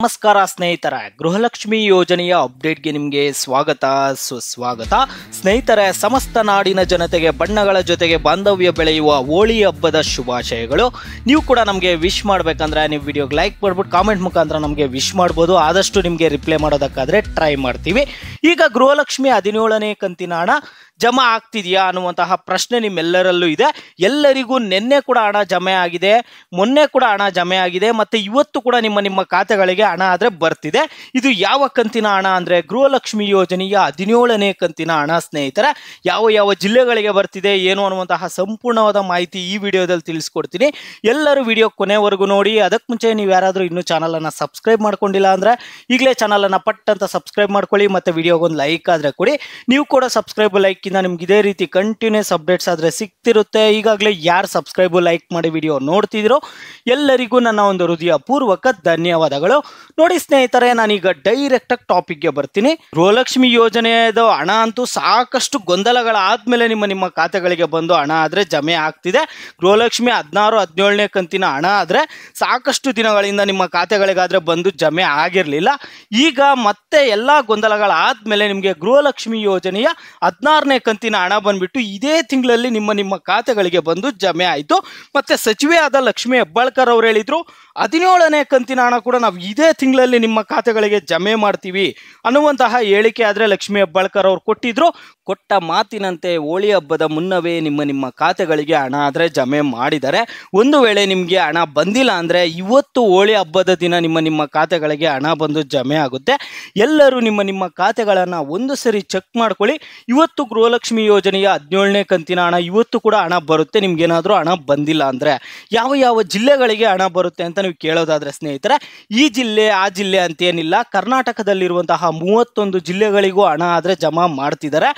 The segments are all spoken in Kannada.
ನಮಸ್ಕಾರ ಸ್ನೇಹಿತರೆ, ಗೃಹಲಕ್ಷ್ಮಿ ಯೋಜನೆಯ ಅಪ್ಡೇಟ್ಗೆ ನಿಮಗೆ ಸ್ವಾಗತ ಸುಸ್ವಾಗತ. ಸ್ನೇಹಿತರೆ, ಸಮಸ್ತ ನಾಡಿನ ಜನತೆಗೆ ಬಣ್ಣಗಳ ಜೊತೆಗೆ ಬಾಂಧವ್ಯ ಬೆಳೆಯುವ ಹೋಳಿ ಹಬ್ಬದ ಶುಭಾಶಯಗಳು. ನೀವು ಕೂಡ ನಮಗೆ ವಿಶ್ ಮಾಡಬೇಕಂದ್ರೆ ನೀವು ವಿಡಿಯೋಗೆ ಲೈಕ್ ಮಾಡ್ಬಿಟ್ಟು ಕಾಮೆಂಟ್ ಮುಖಾಂತರ ನಮಗೆ ವಿಶ್ ಮಾಡ್ಬೋದು. ಆದಷ್ಟು ನಿಮಗೆ ರಿಪ್ಲೈ ಮಾಡೋದಕ್ಕಾದರೆ ಟ್ರೈ ಮಾಡ್ತೀವಿ. ಈಗ ಗೃಹಲಕ್ಷ್ಮಿ 17ನೇ ಕಂತಿನ ಹಣ ಜಮಾ ಆಗ್ತಿದೆಯಾ ಅನ್ನುವಂತಹ ಪ್ರಶ್ನೆ ನಿಮ್ಮೆಲ್ಲರಲ್ಲೂ ಇದೆ. ಎಲ್ಲರಿಗೂ ನಿನ್ನೆ ಕೂಡ ಹಣ ಜಮೆ ಆಗಿದೆ, ಮೊನ್ನೆ ಕೂಡ ಹಣ ಜಮೆ ಆಗಿದೆ, ಮತ್ತು ಇವತ್ತು ಕೂಡ ನಿಮ್ಮ ಖಾತೆಗಳಿಗೆ ಹಣ ಆದರೆ ಬರ್ತಿದೆ. ಇದು ಯಾವ ಕಂತಿನ ಹಣ ಅಂದರೆ ಗೃಹಲಕ್ಷ್ಮಿ ಯೋಜನೆಯ 17ನೇ ಕಂತಿನ ಹಣ. ಸ್ನೇಹಿತರೆ, ಯಾವ ಜಿಲ್ಲೆಗಳಿಗೆ ಬರ್ತಿದೆ ಏನು ಅನ್ನುವಂತಹ ಸಂಪೂರ್ಣವಾದ ಮಾಹಿತಿ ಈ ವಿಡಿಯೋದಲ್ಲಿ ತಿಳಿಸ್ಕೊಡ್ತೀನಿ. ಎಲ್ಲರೂ ವಿಡಿಯೋ ಕೊನೆವರೆಗೂ ನೋಡಿ. ಅದಕ್ಕೆ ಮುಂಚೆ ನೀವು ಯಾರಾದರೂ ಇನ್ನೂ ಚಾನಲನ್ನು ಸಬ್ಸ್ಕ್ರೈಬ್ ಮಾಡ್ಕೊಂಡಿಲ್ಲ ಅಂದರೆ ಈಗಲೇ ಚಾನಲನ್ನು ಪಟ್ ಅಂತ ಸಬ್ಸ್ಕ್ರೈಬ್ ಮಾಡ್ಕೊಳ್ಳಿ, ಮತ್ತು ವಿಡಿಯೋಗೊಂದು ಲೈಕ್ ಆದರೆ ಕೊಡಿ. ನೀವು ಕೂಡ ಸಬ್ಸ್ಕ್ರೈಬ್ ಲೈಕ್ ನಿಮ್ಗೆ ಇದೇ ರೀತಿ ಕಂಟಿನ್ಯೂಸ್ ಅಪ್ಡೇಟ್ಸ್ ಆದರೆ ಸಿಗ್ತಿರುತ್ತೆ. ಈಗಾಗಲೇ ಯಾರು ಸಬ್ಸ್ಕ್ರೈಬ್ ಲೈಕ್ ಮಾಡಿ ವಿಡಿಯೋ ನೋಡ್ತಿದ್ದೀರೋ ಎಲ್ಲರಿಗೂ ನನ್ನ ಒಂದು ಹೃದಯ ಪೂರ್ವಕ ಧನ್ಯವಾದಗಳು. ನೋಡಿ ಸ್ನೇಹಿತರೆ, ನಾನೀಗ ಡೈರೆಕ್ಟಾಗಿ ಟಾಪಿಕ್ಗೆ ಬರ್ತೀನಿ. ಗೃಹಲಕ್ಷ್ಮಿ ಯೋಜನೆಯ ಹಣ ಅಂತೂ ಸಾಕಷ್ಟು ಗೊಂದಲಗಳಾದ್ಮೇಲೆ ನಿಮ್ಮ ಖಾತೆಗಳಿಗೆ ಬಂದು ಹಣ ಆದರೆ ಜಮೆ ಆಗ್ತಿದೆ. ಗೃಹಲಕ್ಷ್ಮಿ 16-17ನೇ ಕಂತಿನ ಹಣ ಆದರೆ ಸಾಕಷ್ಟು ದಿನಗಳಿಂದ ನಿಮ್ಮ ಖಾತೆಗಳಿಗಾದರೆ ಬಂದು ಜಮೆ ಆಗಿರಲಿಲ್ಲ. ಈಗ ಮತ್ತೆ ಎಲ್ಲ ಗೊಂದಲಗಳಾದ್ಮೇಲೆ ನಿಮಗೆ ಗೃಹಲಕ್ಷ್ಮಿ ಯೋಜನೆಯ 16ನೇ ಕಂತಿನ ಹಣ ಬಂದ್ಬಿಟ್ಟು ಇದೇ ತಿಂಗಳಲ್ಲಿ ನಿಮ್ಮ ಖಾತೆಗಳಿಗೆ ಬಂದು ಜಮೆ ಆಯಿತು. ಮತ್ತೆ ಸಚಿವೆ ಆದ ಲಕ್ಷ್ಮಿ ಹೆಬ್ಬಾಳ್ಕರ್ ಅವರು ಹೇಳಿದ್ರು 17ನೇ ಕಂತಿನ ಹಣ ಕೂಡ ನಾವು ಇದೇ ತಿಂಗಳಲ್ಲಿ ನಿಮ್ಮ ಖಾತೆಗಳಿಗೆ ಜಮೆ ಮಾಡ್ತೀವಿ ಅನ್ನುವಂತಹ ಹೇಳಿಕೆ ಆದರೆ ಲಕ್ಷ್ಮಿ ಹೆಬ್ಬಾಳ್ಕರ್ ಅವರು ಕೊಟ್ಟಿದ್ರು. ಕೊಟ್ಟ ಮಾತಿನಂತೆ ಹೋಳಿ ಹಬ್ಬದ ಮುನ್ನವೇ ನಿಮ್ಮ ಖಾತೆಗಳಿಗೆ ಹಣ ಆದರೆ ಜಮೆ ಮಾಡಿದ್ದಾರೆ. ಒಂದು ವೇಳೆ ನಿಮಗೆ ಹಣ ಬಂದಿಲ್ಲ ಅಂದರೆ ಇವತ್ತು ಹೋಳಿ ಹಬ್ಬದ ದಿನ ನಿಮ್ಮ ಖಾತೆಗಳಿಗೆ ಹಣ ಬಂದು ಜಮೆ ಆಗುತ್ತೆ. ಎಲ್ಲರೂ ನಿಮ್ಮ ಖಾತೆಗಳನ್ನು ಒಂದು ಸರಿ ಚೆಕ್ ಮಾಡ್ಕೊಳ್ಳಿ. ಇವತ್ತು ಗೃಹಲಕ್ಷ್ಮಿ ಯೋಜನೆಯ 17ನೇ ಕಂತಿನ ಹಣ ಇವತ್ತು ಕೂಡ ಹಣ ಬರುತ್ತೆ. ನಿಮ್ಗೇನಾದರೂ ಹಣ ಬಂದಿಲ್ಲ ಅಂದರೆ ಯಾವ ಜಿಲ್ಲೆಗಳಿಗೆ ಹಣ ಬರುತ್ತೆ ಅಂತ ನೀವು ಕೇಳೋದಾದರೆ ಸ್ನೇಹಿತರೆ, ಈ ಜಿಲ್ಲೆ ಆ ಜಿಲ್ಲೆ ಅಂತೇನಿಲ್ಲ, ಕರ್ನಾಟಕದಲ್ಲಿರುವಂತಹ 31 ಜಿಲ್ಲೆಗಳಿಗೂ ಹಣ ಆದರೆ ಜಮಾ ಮಾಡ್ತಿದ್ದಾರೆ.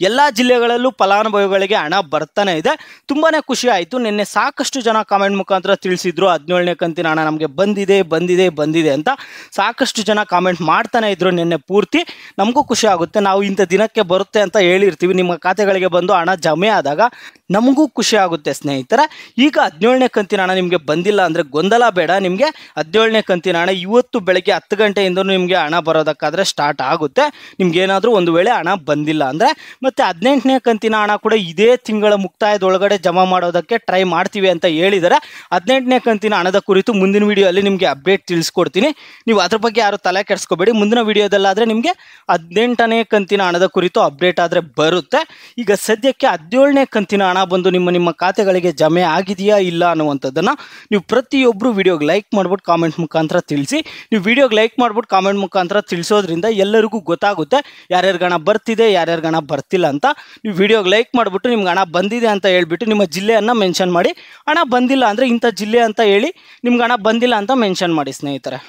ಎಲ್ಲ ಜಿಲ್ಲೆಗಳಲ್ಲೂ ಫಲಾನುಭವಿಗಳಿಗೆ ಹಣ ಬರ್ತಾನೆ ಇದೆ. ತುಂಬಾ ಖುಷಿ ಆಯಿತು. ನಿನ್ನೆ ಸಾಕಷ್ಟು ಜನ ಕಾಮೆಂಟ್ ಮುಖಾಂತರ ತಿಳಿಸಿದ್ರು 17ನೇ ಕಂತಿನ ಹಣ ನಮಗೆ ಬಂದಿದೆ ಅಂತ. ಸಾಕಷ್ಟು ಜನ ಕಾಮೆಂಟ್ ಮಾಡ್ತಾನೆ ಇದ್ರು ನಿನ್ನೆ ಪೂರ್ತಿ. ನಮಗೂ ಖುಷಿ ಆಗುತ್ತೆ. ನಾವು ಇಂಥ ದಿನಕ್ಕೆ ಬರುತ್ತೆ ಅಂತ ಹೇಳಿರ್ತೀವಿ. ನಿಮ್ಮ ಖಾತೆಗಳಿಗೆ ಬಂದು ಹಣ ಜಮೆ ಆದಾಗ ನಮಗೂ ಖುಷಿ ಆಗುತ್ತೆ ಸ್ನೇಹಿತರೆ. ಈಗ 17ನೇ ಕಂತಿನ ಹಣ ನಿಮಗೆ ಬಂದಿಲ್ಲ ಅಂದರೆ ಗೊಂದಲ ಬೇಡ. ನಿಮಗೆ 17ನೇ ಕಂತಿನ ಹಣ ಇವತ್ತು ಬೆಳಗ್ಗೆ 10 ಗಂಟೆಯಿಂದ ನಿಮಗೆ ಹಣ ಬರೋದಕ್ಕಾದರೆ ಸ್ಟಾರ್ಟ್ ಆಗುತ್ತೆ. ನಿಮ್ಗೇನಾದರೂ ಒಂದು ವೇಳೆ ಹಣ ಬಂದಿಲ್ಲ ಅಂದರೆ. ಮತ್ತು 18ನೇ ಕಂತಿನ ಹಣ ಕೂಡ ಇದೇ ತಿಂಗಳ ಮುಕ್ತಾಯದೊಳಗಡೆ ಜಮಾ ಮಾಡೋದಕ್ಕೆ ಟ್ರೈ ಮಾಡ್ತೀವಿ ಅಂತ ಹೇಳಿದ್ದಾರೆ. 18ನೇ ಕಂತಿನ ಹಣದ ಕುರಿತು ಮುಂದಿನ ವಿಡಿಯೋದಲ್ಲಿ ನಿಮಗೆ ಅಪ್ಡೇಟ್ ತಿಳಿಸ್ಕೊಡ್ತೀನಿ. ನೀವು ಅದ್ರ ಬಗ್ಗೆ ಯಾರು ತಲೆ ಕೆಡಿಸ್ಕೋಬೇಡಿ. ಮುಂದಿನ ವಿಡಿಯೋದಲ್ಲಾದರೆ ನಿಮಗೆ 18ನೇ ಕಂತಿನ ಹಣದ ಕುರಿತು ಅಪ್ಡೇಟ್ ಆದರೆ ಬರುತ್ತೆ. ಈಗ ಸದ್ಯಕ್ಕೆ 17ನೇ ಕಂತಿನ ಹಣ ಬಂದು ನಿಮ್ಮ ಖಾತೆಗಳಿಗೆ ಜಮೆ ಆಗಿದೆಯಾ ಇಲ್ಲ ಅನ್ನುವಂಥದ್ದನ್ನು ನೀವು ಪ್ರತಿಯೊಬ್ಬರು ವಿಡಿಯೋಗೆ ಲೈಕ್ ಮಾಡ್ಬಿಟ್ಟು ಕಾಮೆಂಟ್ ಮುಖಾಂತರ ತಿಳಿಸಿ. ನೀವು ವಿಡಿಯೋಗೆ ಲೈಕ್ ಮಾಡ್ಬಿಟ್ಟು ಕಾಮೆಂಟ್ ಮುಖಾಂತರ ತಿಳಿಸೋದ್ರಿಂದ ಎಲ್ಲರಿಗೂ ಗೊತ್ತಾಗುತ್ತೆ ಯಾರ್ಯಾರಿಗೆ ಹಣ ಬರ್ತಿದೆ ಯಾರ್ಯಾರಿಗೆ ಹಣ ಬರ್ತಿಲ್ಲ ಅಂತ. ನೀವು ವಿಡಿಯೋಗೆ ಲೈಕ್ ಮಾಡಿಬಿಟ್ಟು ನಿಮ್ಗೆ ಹಣ ಬಂದಿದೆ ಅಂತ ಹೇಳ್ಬಿಟ್ಟು ನಿಮ್ಮ ಜಿಲ್ಲೆಯನ್ನು ಮೆನ್ಷನ್ ಮಾಡಿ. ಹಣ ಬಂದಿಲ್ಲ ಅಂದರೆ ಇಂಥ ಜಿಲ್ಲೆ ಅಂತ ಹೇಳಿ ನಿಮ್ಗೆ ಹಣ ಬಂದಿಲ್ಲ ಅಂತ ಮೆನ್ಷನ್ ಮಾಡಿ ಸ್ನೇಹಿತರೆ.